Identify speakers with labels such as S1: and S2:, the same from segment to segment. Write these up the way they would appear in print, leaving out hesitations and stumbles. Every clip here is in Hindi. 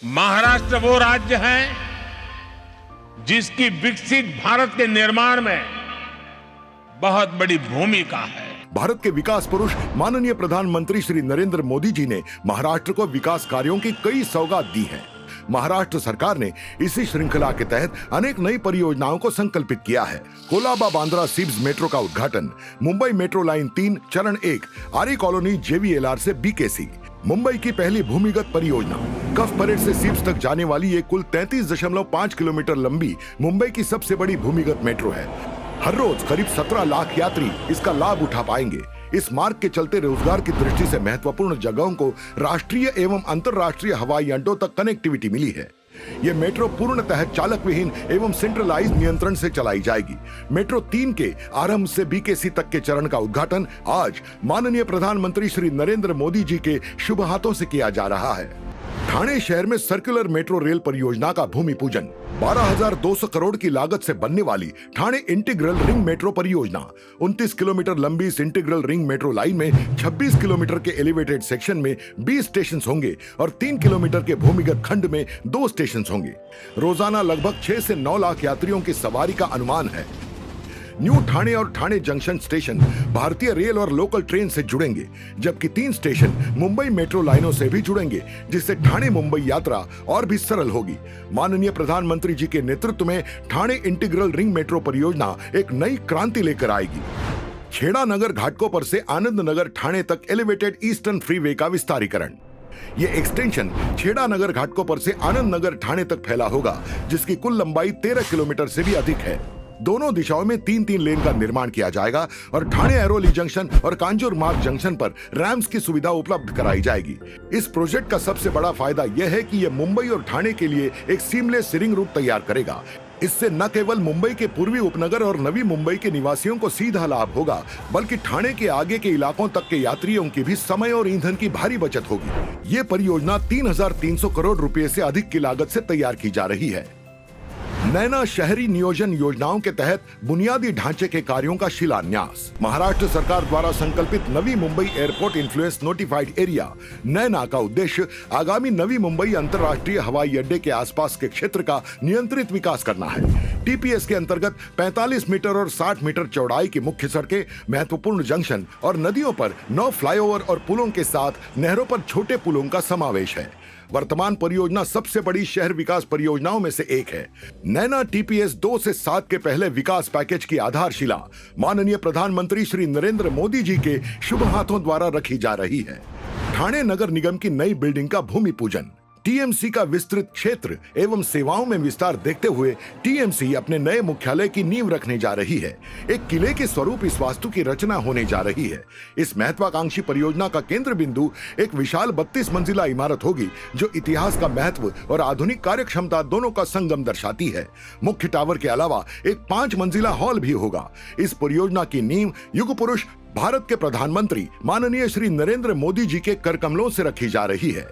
S1: महाराष्ट्र वो राज्य है जिसकी विकसित भारत के निर्माण में बहुत बड़ी भूमिका है।
S2: भारत के विकास पुरुष माननीय प्रधानमंत्री श्री नरेंद्र मोदी जी ने महाराष्ट्र को विकास कार्यों की कई सौगात दी है। महाराष्ट्र सरकार ने इसी श्रृंखला के तहत अनेक नई परियोजनाओं को संकल्पित किया है। कोलाबा बांद्रा सिब्स मेट्रो का उद्घाटन, मुंबई मेट्रो लाइन 3 चरण 1 आर्य कॉलोनी JVLR से BKC, मुंबई की पहली भूमिगत परियोजना, कफ परेड से सिब्स तक जाने वाली ये कुल 33.5 किलोमीटर लंबी मुंबई की सबसे बड़ी भूमिगत मेट्रो है। हर रोज करीब 17 लाख यात्री इसका लाभ उठा पाएंगे। इस मार्ग के चलते रोजगार की दृष्टि से महत्वपूर्ण जगहों को राष्ट्रीय एवं अंतर्राष्ट्रीय हवाई अड्डों तक कनेक्टिविटी मिली है। ये मेट्रो पूर्णतः चालक विहीन एवं सेंट्रलाइज्ड नियंत्रण से चलाई जाएगी। मेट्रो 3 के आरंभ से BKC तक के चरण का उद्घाटन आज माननीय प्रधानमंत्री श्री नरेंद्र मोदी जी के शुभ हाथों से किया जा रहा है। ठाणे शहर में सर्कुलर मेट्रो रेल परियोजना का भूमि पूजन, 12,200 करोड़ की लागत से बनने वाली ठाणे इंटीग्रल रिंग मेट्रो परियोजना, 29 किलोमीटर लंबी इस इंटीग्रल रिंग मेट्रो लाइन में 26 किलोमीटर के एलिवेटेड सेक्शन में 20 स्टेशन होंगे और 3 किलोमीटर के भूमिगत खंड में 2 स्टेशन होंगे। रोजाना लगभग 6 से 9 लाख यात्रियों की सवारी का अनुमान है। न्यू ठाणे और ठाणे जंक्शन स्टेशन भारतीय रेल और लोकल ट्रेन से जुड़ेंगे, जबकि 3 स्टेशन मुंबई मेट्रो लाइनों से भी जुड़ेंगे, जिससे ठाणे मुंबई यात्रा और भी सरल होगी। माननीय प्रधानमंत्री जी के नेतृत्व में ठाणे इंटीग्रल रिंग मेट्रो परियोजना एक नई क्रांति लेकर आएगी। खेड़ा नगर घाटकोपर से आनंद नगर ठाणे तक एलिवेटेड ईस्टर्न फ्रीवे का विस्तारीकरण, ये एक्सटेंशन खेड़ा नगर घाटकोपर से आनंद नगर ठाणे तक फैला होगा, जिसकी कुल लंबाई 13 किलोमीटर से भी अधिक है। दोनों दिशाओं में 3-3 लेन का निर्माण किया जाएगा और ठाणे ऐरोली जंक्शन और कांजूर मार्ग जंक्शन पर रैम्स की सुविधा उपलब्ध कराई जाएगी। इस प्रोजेक्ट का सबसे बड़ा फायदा यह है कि यह मुंबई और ठाणे के लिए एक सीमलेस रिंग रूट तैयार करेगा। इससे न केवल मुंबई के पूर्वी उपनगर और नवी मुंबई के निवासियों को सीधा लाभ होगा, बल्कि ठाणे के आगे के इलाकों तक के यात्रियों की भी समय और ईंधन की भारी बचत होगी। ये परियोजना 3,300 करोड़ रुपए से अधिक की लागत से तैयार की जा रही है। नैना शहरी नियोजन योजनाओं के तहत बुनियादी ढांचे के कार्यों का शिलान्यास, महाराष्ट्र सरकार द्वारा संकल्पित Navi Mumbai airport influence notified area NAINA का उद्देश्य आगामी नवी मुंबई अंतर्राष्ट्रीय हवाई अड्डे के आसपास के क्षेत्र का नियंत्रित विकास करना है। TPS के अंतर्गत 45 मीटर और 60 मीटर चौड़ाई की मुख्य सड़कें, महत्वपूर्ण जंक्शन और नदियों पर 9 फ्लाईओवर और पुलों के साथ नहरों पर छोटे पुलों का समावेश है। वर्तमान परियोजना सबसे बड़ी शहर विकास परियोजनाओं में से एक है। नैना TPS 2 से 7 के पहले विकास पैकेज की आधारशिला माननीय प्रधानमंत्री श्री नरेंद्र मोदी जी के शुभ हाथों द्वारा रखी जा रही है। ठाणे नगर निगम की नई बिल्डिंग का भूमि पूजन, TMC का विस्तृत क्षेत्र एवं सेवाओं में विस्तार देखते हुए TMC अपने नए मुख्यालय की नींव रखने जा रही है। एक किले के स्वरूप इस वास्तु की रचना होने जा रही है। इस महत्वाकांक्षी परियोजना का केंद्र बिंदु एक विशाल 32 मंजिला इमारत होगी, जो इतिहास का महत्व और आधुनिक कार्य क्षमता दोनों का संगम दर्शाती है। मुख्य टावर के अलावा एक 5 मंजिला हॉल भी होगा। इस परियोजना की नींव युग पुरुष भारत के प्रधानमंत्री माननीय श्री नरेंद्र मोदी जी के कर कमलों से रखी जा रही है।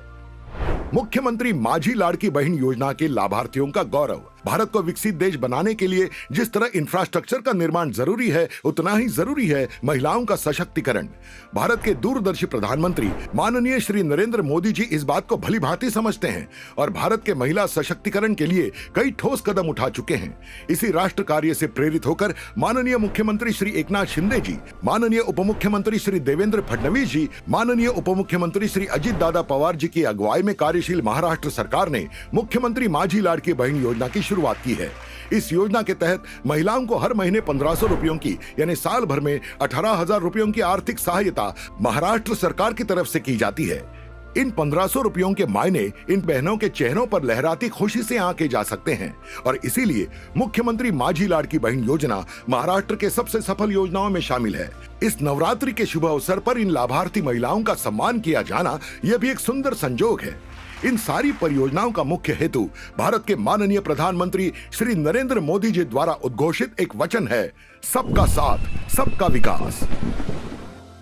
S2: मुख्यमंत्री माझी लाड़की बहन योजना के लाभार्थियों का गौरव, भारत को विकसित देश बनाने के लिए जिस तरह इंफ्रास्ट्रक्चर का निर्माण जरूरी है, उतना ही जरूरी है महिलाओं का सशक्तिकरण। भारत के दूरदर्शी प्रधानमंत्री माननीय श्री नरेंद्र मोदी जी इस बात को भली भांति समझते हैं और भारत के महिला सशक्तिकरण के लिए कई ठोस कदम उठा चुके हैं। इसी राष्ट्र कार्य से प्रेरित होकर माननीय मुख्यमंत्री श्री एकनाथ शिंदे जी, माननीय उप मुख्यमंत्री श्री देवेंद्र फडणवीस जी, माननीय उप मुख्यमंत्री श्री अजित दादा पवार जी की अगुवाई में कार्यशील महाराष्ट्र सरकार ने मुख्यमंत्री माझी लाड़की बहन योजना की शुरुआत की है। इस योजना के तहत महिलाओं को हर महीने 1,500 रुपयों की यानी साल भर में 18,000 रुपयों की आर्थिक सहायता महाराष्ट्र सरकार की तरफ से की जाती है। इन 1,500 रुपयों के मायने इन बहनों के चेहरों पर लहराती खुशी से आंके जा सकते हैं और इसीलिए मुख्यमंत्री माझी लाड़की बहन योजना महाराष्ट्र के सबसे सफल योजनाओं में शामिल है। इस नवरात्रि के शुभ अवसर पर इन लाभार्थी महिलाओं का सम्मान किया जाना यह भी एक सुंदर संजोग है। इन सारी परियोजनाओं का मुख्य हेतु भारत के माननीय प्रधानमंत्री श्री नरेंद्र मोदी जी द्वारा उद्घोषित एक वचन है, सबका साथ, सबका विकास।